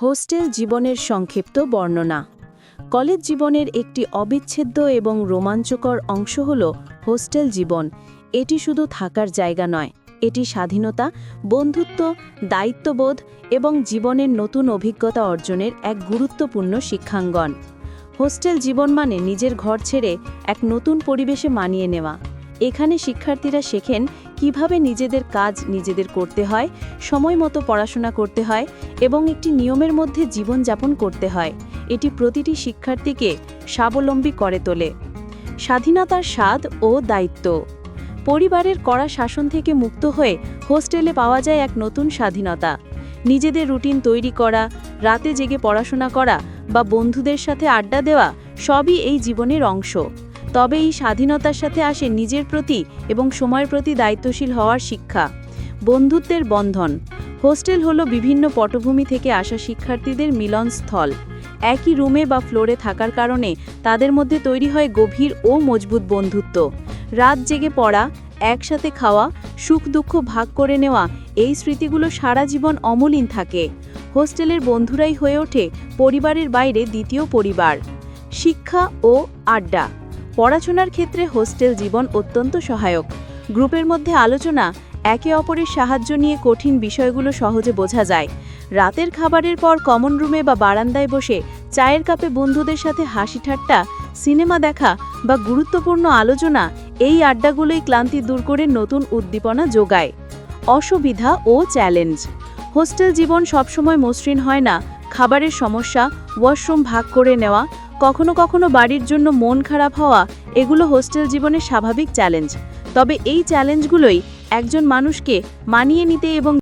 Hostel জীবনের সংক্ষিপ্ত বর্ণনা। কলেজ জীবনের একটি অবিচ্ছেদ্য এবং রোমাঞ্চকর অংশ হল হোস্টেল জীবন। এটি শুধু থাকার জায়গা নয়, এটি স্বাধীনতা, বন্ধুত্ব, দায়িত্ববোধ এবং জীবনের নতুন অভিজ্ঞতা অর্জনের এক গুরুত্বপূর্ণ শিক্ষাঙ্গন। হোস্টেল জীবন মানে নিজের ঘর ছেড়ে এক নতুন পরিবেশে মানিয়ে নেওয়া। এখানে শিক্ষার্থীরা শেখেন কিভাবে নিজেদের কাজ নিজেদের করতে হয়, সময় মতো পড়াশোনা করতে হয় এবং একটি নিয়মের মধ্যে জীবনযাপন করতে হয়। এটি প্রতিটি শিক্ষার্থীকে স্বাবলম্বী করে তোলে। স্বাধীনতার স্বাদ ও দায়িত্ব। পরিবারের কড়া শাসন থেকে মুক্ত হয়ে হোস্টেলে পাওয়া যায় এক নতুন স্বাধীনতা। নিজেদের রুটিন তৈরি করা, রাতে জেগে পড়াশোনা করা বা বন্ধুদের সাথে আড্ডা দেওয়া সবই এই জীবনের অংশ। তবে এই স্বাধীনতার সাথে আসে নিজের প্রতি এবং সময়ের প্রতি দায়িত্বশীল হওয়ার শিক্ষা। বন্ধুত্বের বন্ধন। হোস্টেল হলো বিভিন্ন পটভূমি থেকে আসা শিক্ষার্থীদের মিলনস্থল। একই রুমে বা ফ্লোরে থাকার কারণে তাদের মধ্যে তৈরি হয় গভীর ও মজবুত বন্ধুত্ব। রাত জেগে পড়া, একসাথে খাওয়া, সুখ দুঃখ ভাগ করে নেওয়া, এই স্মৃতিগুলো সারা জীবন অমলিন থাকে। হোস্টেলের বন্ধুরাই হয়ে ওঠে পরিবারের বাইরে দ্বিতীয় পরিবার। শিক্ষা ও আড্ডা। পড়াশোনার ক্ষেত্রে হোস্টেল জীবন অত্যন্ত সহায়ক। গ্রুপের মধ্যে আলোচনা, একে অপরের সাহায্য নিয়ে কঠিন বিষয়গুলো সহজে বোঝা যায়। রাতের খাবারের পর কমন রুমে বা বারান্দায় বসে চায়ের কাপে বন্ধুদের সাথে হাসি ঠাট্টা, সিনেমা দেখা বা গুরুত্বপূর্ণ আলোচনা, এই আড্ডাগুলোই ক্লান্তি দূর করে নতুন উদ্দীপনা যোগায়। অসুবিধা ও চ্যালেঞ্জ। হোস্টেল জীবন সবসময় মসৃণ হয় না। খাবারের সমস্যা, ওয়াশরুম ভাগ করে নেওয়া, কখনো কখনো বাড়ির জন্য মন খারাপ হওয়া, এগুলো হোস্টেল জীবনের স্বাভাবিক চ্যালেঞ্জ। তবে এই চ্যালেঞ্জগুলোই একজন মানুষকে মানিয়ে নিতে এবং